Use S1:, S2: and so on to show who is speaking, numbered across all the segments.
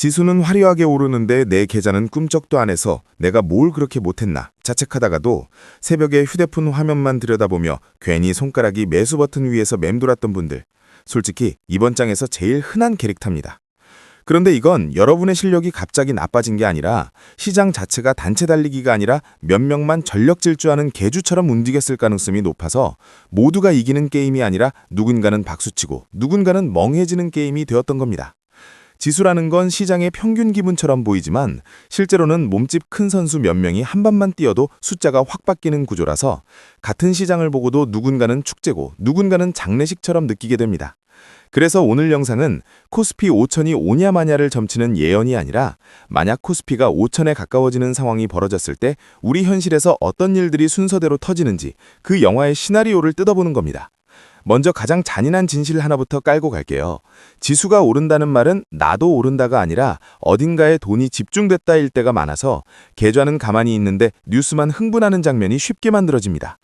S1: 지수는 화려하게 오르는데 내 계좌는 꿈쩍도 안 해서 내가 뭘 그렇게 못했나 자책하다가도 새벽에 휴대폰 화면만 들여다보며 괜히 손가락이 매수 버튼 위에서 맴돌았던 분들, 솔직히 이번 장에서 제일 흔한 캐릭터입니다. 그런데 이건 여러분의 실력이 갑자기 나빠진 게 아니라 시장 자체가 단체 달리기가 아니라 몇 명만 전력 질주하는 개주처럼 움직였을 가능성이 높아서 모두가 이기는 게임이 아니라 누군가는 박수치고 누군가는 멍해지는 게임이 되었던 겁니다. 지수라는 건 시장의 평균 기분처럼 보이지만 실제로는 몸집 큰 선수 몇 명이 한 번만 뛰어도 숫자가 확 바뀌는 구조라서 같은 시장을 보고도 누군가는 축제고 누군가는 장례식처럼 느끼게 됩니다. 그래서 오늘 영상은 코스피 5천이 오냐 마냐를 점치는 예언이 아니라 만약 코스피가 5천에 가까워지는 상황이 벌어졌을 때 우리 현실에서 어떤 일들이 순서대로 터지는지 그 영화의 시나리오를 뜯어보는 겁니다. 먼저 가장 잔인한 진실 하나부터 깔고 갈게요. 지수가 오른다는 말은 나도 오른다가 아니라 어딘가에 돈이 집중됐다일 때가 많아서 계좌는 가만히 있는데 뉴스만 흥분하는 장면이 쉽게 만들어집니다.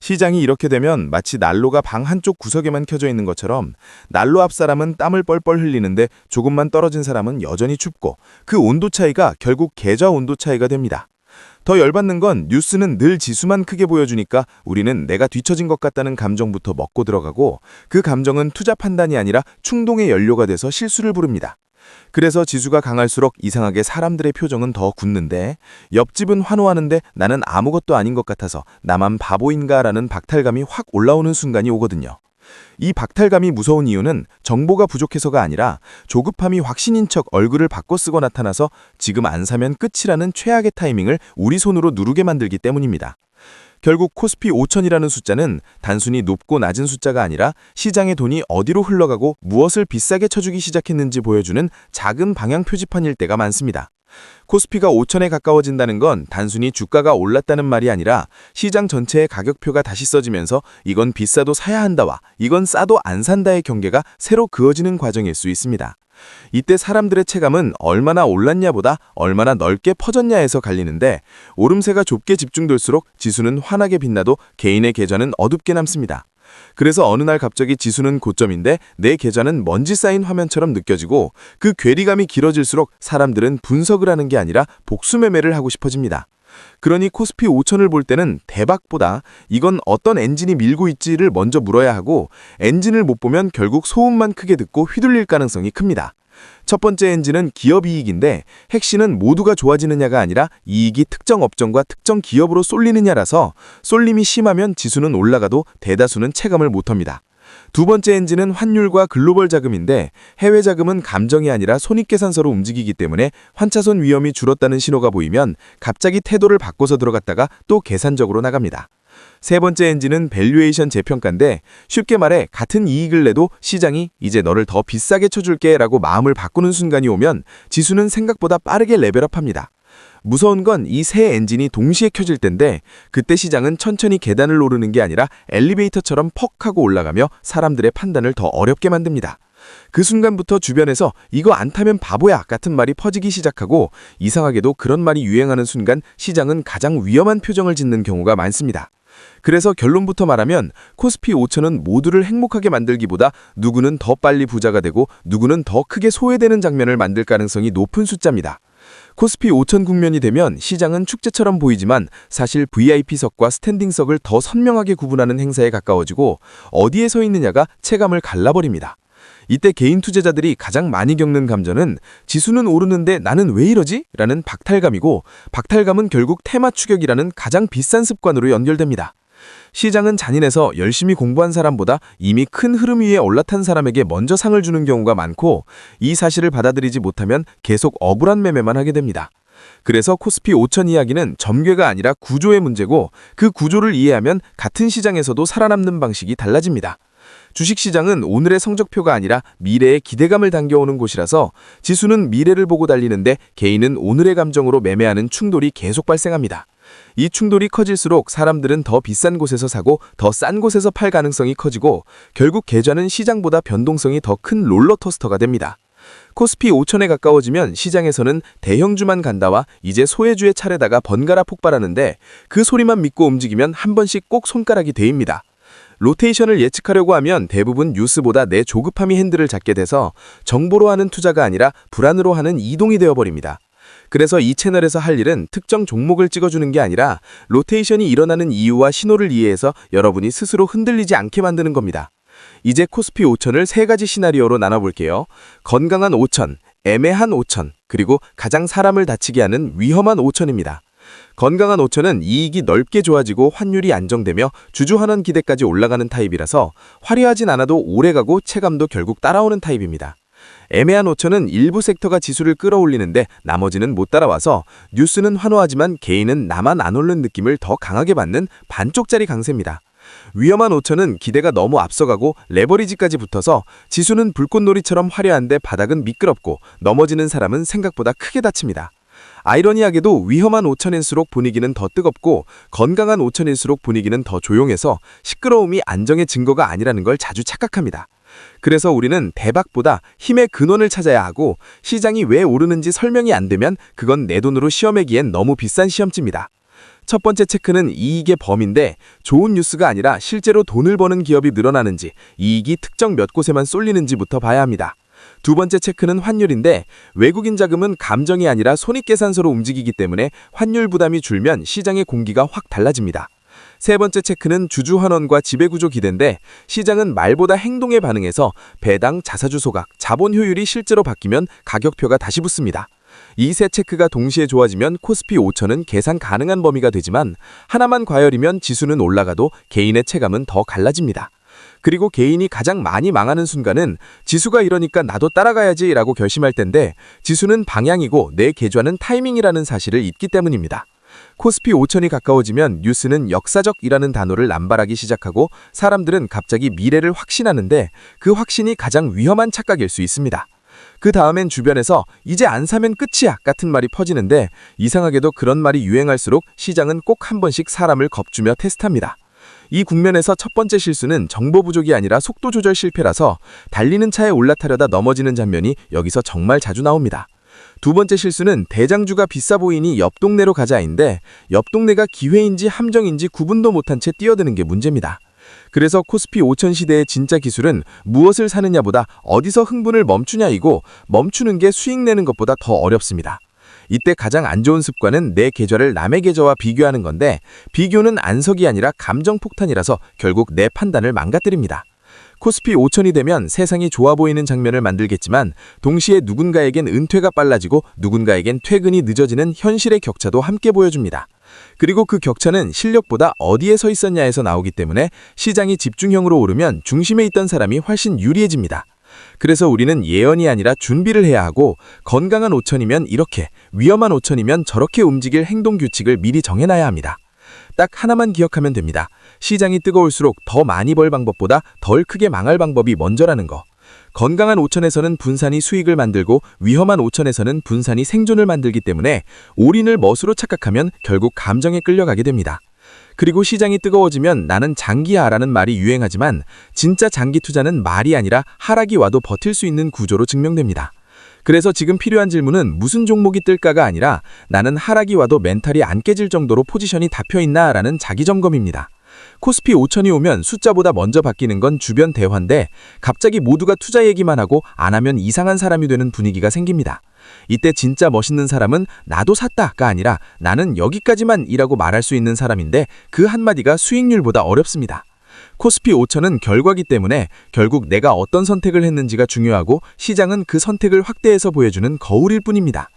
S1: 시장이 이렇게 되면 마치 난로가 방 한쪽 구석에만 켜져 있는 것처럼 난로 앞 사람은 땀을 뻘뻘 흘리는데 조금만 떨어진 사람은 여전히 춥고 그 온도 차이가 결국 계좌 온도 차이가 됩니다. 더 열받는 건 뉴스는 늘 지수만 크게 보여주니까 우리는 내가 뒤처진 것 같다는 감정부터 먹고 들어가고 그 감정은 투자 판단이 아니라 충동의 연료가 돼서 실수를 부릅니다. 그래서 지수가 강할수록 이상하게 사람들의 표정은 더 굳는데 옆집은 환호하는데 나는 아무것도 아닌 것 같아서 나만 바보인가라는 박탈감이 확 올라오는 순간이 오거든요. 이 박탈감이 무서운 이유는 정보가 부족해서가 아니라 조급함이 확신인 척 얼굴을 바꿔 쓰고 나타나서 지금 안 사면 끝이라는 최악의 타이밍을 우리 손으로 누르게 만들기 때문입니다. 결국 코스피 5천이라는 숫자는 단순히 높고 낮은 숫자가 아니라 시장의 돈이 어디로 흘러가고 무엇을 비싸게 쳐주기 시작했는지 보여주는 작은 방향 표지판일 때가 많습니다. 코스피가 5천에 가까워진다는 건 단순히 주가가 올랐다는 말이 아니라 시장 전체의 가격표가 다시 써지면서 이건 비싸도 사야 한다와 이건 싸도 안 산다의 경계가 새로 그어지는 과정일 수 있습니다. 이때 사람들의 체감은 얼마나 올랐냐보다 얼마나 넓게 퍼졌냐에서 갈리는데 오름세가 좁게 집중될수록 지수는 환하게 빛나도 개인의 계좌는 어둡게 남습니다. 그래서 어느 날 갑자기 지수는 고점인데 내 계좌는 먼지 쌓인 화면처럼 느껴지고 그 괴리감이 길어질수록 사람들은 분석을 하는 게 아니라 복수매매를 하고 싶어집니다. 그러니 코스피 5천을 볼 때는 대박보다 이건 어떤 엔진이 밀고 있지를 먼저 물어야 하고 엔진을 못 보면 결국 소음만 크게 듣고 휘둘릴 가능성이 큽니다. 첫 번째 엔진은 기업 이익인데 핵심은 모두가 좋아지느냐가 아니라 이익이 특정 업종과 특정 기업으로 쏠리느냐라서 쏠림이 심하면 지수는 올라가도 대다수는 체감을 못합니다. 두 번째 엔진은 환율과 글로벌 자금인데 해외 자금은 감정이 아니라 손익계산서로 움직이기 때문에 환차손 위험이 줄었다는 신호가 보이면 갑자기 태도를 바꿔서 들어갔다가 또 계산적으로 나갑니다. 세 번째 엔진은 밸류에이션 재평가인데 쉽게 말해 같은 이익을 내도 시장이 이제 너를 더 비싸게 쳐줄게 라고 마음을 바꾸는 순간이 오면 지수는 생각보다 빠르게 레벨업합니다. 무서운 건 이 세 엔진이 동시에 켜질 텐데 그때 시장은 천천히 계단을 오르는 게 아니라 엘리베이터처럼 퍽 하고 올라가며 사람들의 판단을 더 어렵게 만듭니다. 그 순간부터 주변에서 이거 안 타면 바보야 같은 말이 퍼지기 시작하고 이상하게도 그런 말이 유행하는 순간 시장은 가장 위험한 표정을 짓는 경우가 많습니다. 그래서 결론부터 말하면 코스피 5천은 모두를 행복하게 만들기보다 누구는 더 빨리 부자가 되고 누구는 더 크게 소외되는 장면을 만들 가능성이 높은 숫자입니다. 코스피 5천 국면이 되면 시장은 축제처럼 보이지만 사실 VIP석과 스탠딩석을 더 선명하게 구분하는 행사에 가까워지고 어디에 서 있느냐가 체감을 갈라버립니다. 이때 개인 투자자들이 가장 많이 겪는 감정은 지수는 오르는데 나는 왜 이러지? 라는 박탈감이고 박탈감은 결국 테마 추격이라는 가장 비싼 습관으로 연결됩니다. 시장은 잔인해서 열심히 공부한 사람보다 이미 큰 흐름 위에 올라탄 사람에게 먼저 상을 주는 경우가 많고 이 사실을 받아들이지 못하면 계속 억울한 매매만 하게 됩니다. 그래서 코스피 5천 이야기는 점괘가 아니라 구조의 문제고 그 구조를 이해하면 같은 시장에서도 살아남는 방식이 달라집니다. 주식시장은 오늘의 성적표가 아니라 미래의 기대감을 담겨오는 곳이라서 지수는 미래를 보고 달리는데 개인은 오늘의 감정으로 매매하는 충돌이 계속 발생합니다. 이 충돌이 커질수록 사람들은 더 비싼 곳에서 사고 더 싼 곳에서 팔 가능성이 커지고 결국 계좌는 시장보다 변동성이 더 큰 롤러코스터가 됩니다. 코스피 5천에 가까워지면 시장에서는 대형주만 간다와 이제 소외주의 차례다가 번갈아 폭발하는데 그 소리만 믿고 움직이면 한 번씩 꼭 손가락이 데입니다.
S2: 로테이션을 예측하려고 하면 대부분 뉴스보다 내 조급함이 핸들을 잡게 돼서 정보로 하는 투자가 아니라 불안으로 하는 이동이 되어버립니다. 그래서 이 채널에서 할 일은 특정 종목을 찍어주는 게 아니라 로테이션이 일어나는 이유와 신호를 이해해서 여러분이 스스로 흔들리지 않게 만드는 겁니다. 이제 코스피 5천을 세 가지 시나리오로 나눠볼게요. 건강한 5천, 애매한 5천, 그리고 가장 사람을 다치게 하는 위험한 5천입니다. 건강한 5천은 이익이 넓게 좋아지고 환율이 안정되며 주주환원 기대까지 올라가는 타입이라서 화려하진 않아도 오래가고 체감도 결국 따라오는 타입입니다. 애매한 5천은 일부 섹터가 지수를 끌어올리는데 나머지는 못 따라와서 뉴스는 환호하지만 개인은 나만 안 오르는 느낌을 더 강하게 받는 반쪽짜리 강세입니다. 위험한 5천은 기대가 너무 앞서가고 레버리지까지 붙어서 지수는 불꽃놀이처럼 화려한데 바닥은 미끄럽고 넘어지는 사람은 생각보다 크게 다칩니다. 아이러니하게도 위험한 5천일수록 분위기는 더 뜨겁고 건강한 5천일수록 분위기는 더 조용해서 시끄러움이 안정의 증거가 아니라는 걸 자주 착각합니다. 그래서 우리는 대박보다 힘의 근원을 찾아야 하고 시장이 왜 오르는지 설명이 안 되면 그건 내 돈으로 시험하기엔 너무 비싼 시험지입니다. 첫 번째 체크는 이익의 범위인데 좋은 뉴스가 아니라 실제로 돈을 버는 기업이 늘어나는지 이익이 특정 몇 곳에만 쏠리는지부터 봐야 합니다. 두 번째 체크는 환율인데 외국인 자금은 감정이 아니라 손익계산서로 움직이기 때문에 환율 부담이 줄면 시장의 공기가 확 달라집니다. 세 번째 체크는 주주환원과 지배구조 기대인데 시장은 말보다 행동에 반응해서 배당, 자사주 소각, 자본 효율이 실제로 바뀌면 가격표가 다시 붙습니다. 이 세 체크가 동시에 좋아지면 코스피 5천은 계산 가능한 범위가 되지만 하나만 과열이면 지수는 올라가도 개인의 체감은 더 갈라집니다. 그리고 개인이 가장 많이 망하는 순간은 지수가 이러니까 나도 따라가야지 라고 결심할 텐데 지수는 방향이고 내 계좌는 타이밍이라는 사실을 잊기 때문입니다. 코스피 5천이 가까워지면 뉴스는 역사적이라는 단어를 남발하기 시작하고 사람들은 갑자기 미래를 확신하는데 그 확신이 가장 위험한 착각일 수 있습니다. 그 다음엔 주변에서 이제 안 사면 끝이야 같은 말이 퍼지는데 이상하게도 그런 말이 유행할수록 시장은 꼭 한 번씩 사람을 겁주며 테스트합니다. 이 국면에서 첫 번째 실수는 정보 부족이 아니라 속도 조절 실패라서 달리는 차에 올라타려다 넘어지는 장면이 여기서 정말 자주 나옵니다. 두 번째 실수는 대장주가 비싸 보이니 옆 동네로 가자인데 옆 동네가 기회인지 함정인지 구분도 못한 채 뛰어드는 게 문제입니다. 그래서 코스피 5천 시대의 진짜 기술은 무엇을 사느냐보다 어디서 흥분을 멈추냐이고 멈추는 게 수익 내는 것보다 더 어렵습니다. 이때 가장 안 좋은 습관은 내 계좌를 남의 계좌와 비교하는 건데 비교는 안석이 아니라 감정폭탄이라서 결국 내 판단을 망가뜨립니다. 코스피 5천이 되면 세상이 좋아 보이는 장면을 만들겠지만 동시에 누군가에겐 은퇴가 빨라지고 누군가에겐 퇴근이 늦어지는 현실의 격차도 함께 보여줍니다. 그리고 그 격차는 실력보다 어디에 서 있었냐에서 나오기 때문에 시장이 집중형으로 오르면 중심에 있던 사람이 훨씬 유리해집니다. 그래서 우리는 예언이 아니라 준비를 해야 하고 건강한 5천이면 이렇게, 위험한 5천이면 저렇게 움직일 행동 규칙을 미리 정해놔야 합니다. 딱 하나만 기억하면 됩니다. 시장이 뜨거울수록 더 많이 벌 방법보다 덜 크게 망할 방법이 먼저라는 거. 건강한 5천에서는 분산이 수익을 만들고 위험한 5천에서는 분산이 생존을 만들기 때문에 올인을 멋으로 착각하면 결국 감정에 끌려가게 됩니다. 그리고 시장이 뜨거워지면 나는 장기야라는 말이 유행하지만 진짜 장기 투자는 말이 아니라 하락이 와도 버틸 수 있는 구조로 증명됩니다. 그래서 지금 필요한 질문은 무슨 종목이 뜰까가 아니라 나는 하락이 와도 멘탈이 안 깨질 정도로 포지션이 닫혀있나 라는 자기점검입니다. 코스피 5천이 오면 숫자보다 먼저 바뀌는 건 주변 대화인데 갑자기 모두가 투자 얘기만 하고 안 하면 이상한 사람이 되는 분위기가 생깁니다. 이때 진짜 멋있는 사람은 나도 샀다가 아니라 나는 여기까지만 이라고 말할 수 있는 사람인데 그 한마디가 수익률보다 어렵습니다. 코스피 5천은 결과기 때문에 결국 내가 어떤 선택을 했는지가 중요하고 시장은 그 선택을 확대해서 보여주는 거울일 뿐입니다.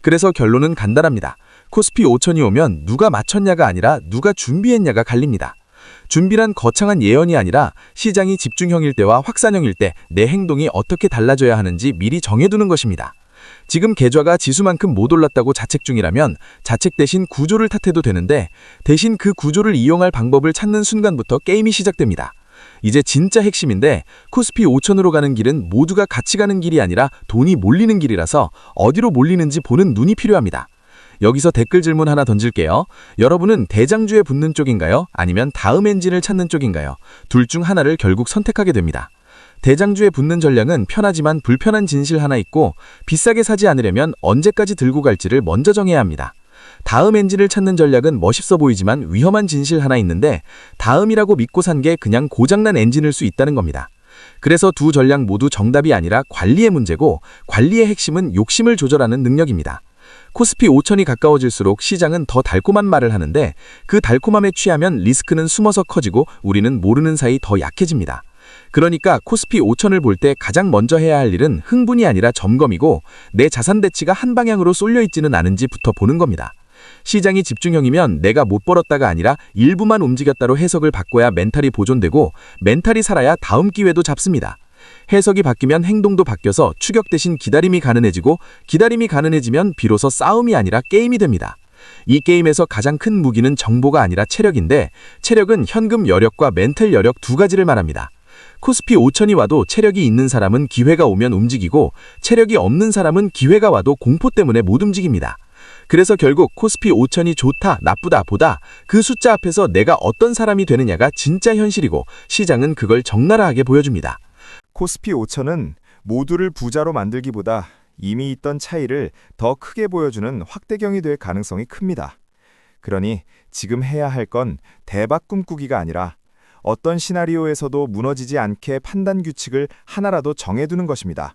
S2: 그래서 결론은 간단합니다. 코스피 5천이 오면 누가 맞췄냐가 아니라 누가 준비했냐가 갈립니다. 준비란 거창한 예언이 아니라 시장이 집중형일 때와 확산형일 때 내 행동이 어떻게 달라져야 하는지 미리 정해두는 것입니다. 지금 계좌가 지수만큼 못 올랐다고 자책 중이라면 자책 대신 구조를 탓해도 되는데 대신 그 구조를 이용할 방법을 찾는 순간부터 게임이 시작됩니다. 이제 진짜 핵심인데 코스피 5천으로 가는 길은 모두가 같이 가는 길이 아니라 돈이 몰리는 길이라서 어디로 몰리는지 보는 눈이 필요합니다. 여기서 댓글 질문 하나 던질게요. 여러분은 대장주에 붙는 쪽인가요? 아니면 다음 엔진을 찾는 쪽인가요? 둘 중 하나를 결국 선택하게 됩니다. 대장주에 붙는 전략은 편하지만 불편한 진실 하나 있고 비싸게 사지 않으려면 언제까지 들고 갈지를 먼저 정해야 합니다. 다음 엔진을 찾는 전략은 멋있어 보이지만 위험한 진실 하나 있는데 다음이라고 믿고 산 게 그냥 고장난 엔진일 수 있다는 겁니다. 그래서 두 전략 모두 정답이 아니라 관리의 문제고 관리의 핵심은 욕심을 조절하는 능력입니다. 코스피 5천이 가까워질수록 시장은 더 달콤한 말을 하는데 그 달콤함에 취하면 리스크는 숨어서 커지고 우리는 모르는 사이 더 약해집니다. 그러니까 코스피 5천을 볼 때 가장 먼저 해야 할 일은 흥분이 아니라 점검이고 내 자산 대치가 한 방향으로 쏠려 있지는 않은지부터 보는 겁니다. 시장이 집중형이면 내가 못 벌었다가 아니라 일부만 움직였다로 해석을 바꿔야 멘탈이 보존되고 멘탈이 살아야 다음 기회도 잡습니다. 해석이 바뀌면 행동도 바뀌어서 추격 대신 기다림이 가능해지고 기다림이 가능해지면 비로소 싸움이 아니라 게임이 됩니다. 이 게임에서 가장 큰 무기는 정보가 아니라 체력인데 체력은 현금 여력과 멘탈 여력 두 가지를 말합니다. 코스피 5천이 와도 체력이 있는 사람은 기회가 오면 움직이고 체력이 없는 사람은 기회가 와도 공포 때문에 못 움직입니다. 그래서 결국 코스피 5천이 좋다, 나쁘다 보다 그 숫자 앞에서 내가 어떤 사람이 되느냐가 진짜 현실이고 시장은 그걸 적나라하게 보여줍니다.
S1: 코스피 5천은 모두를 부자로 만들기보다 이미 있던 차이를 더 크게 보여주는 확대경이 될 가능성이 큽니다. 그러니 지금 해야 할 건 대박 꿈꾸기가 아니라 어떤 시나리오에서도 무너지지 않게 판단 규칙을 하나라도 정해두는 것입니다.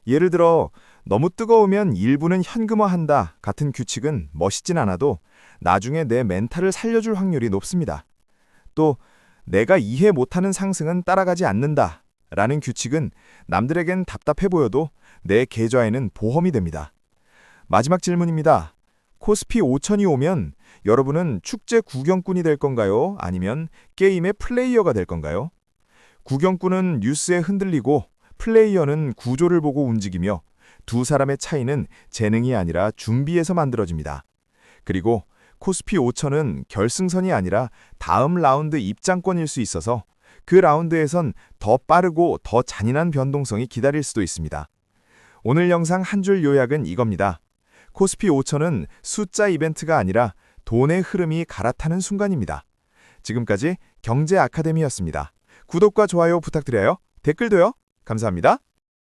S1: 예를 들어 너무 뜨거우면 일부는 현금화한다 같은 규칙은 멋있진 않아도 나중에 내 멘탈을 살려줄 확률이 높습니다. 또 내가 이해 못하는 상승은 따라가지 않는다 라는 규칙은 남들에겐 답답해 보여도 내 계좌에는 보험이 됩니다. 마지막 질문입니다. 코스피 5천이 오면 여러분은 축제 구경꾼이 될 건가요? 아니면 게임의 플레이어가 될 건가요? 구경꾼은 뉴스에 흔들리고 플레이어는 구조를 보고 움직이며 두 사람의 차이는 재능이 아니라 준비에서 만들어집니다. 그리고 코스피 5천은 결승선이 아니라 다음 라운드 입장권일 수 있어서 그 라운드에선 더 빠르고 더 잔인한 변동성이 기다릴 수도 있습니다. 오늘 영상 한 줄 요약은 이겁니다. 코스피 5천은 숫자 이벤트가 아니라 돈의 흐름이 갈아타는 순간입니다. 지금까지 경제 아카데미였습니다. 구독과 좋아요 부탁드려요. 댓글도요. 감사합니다.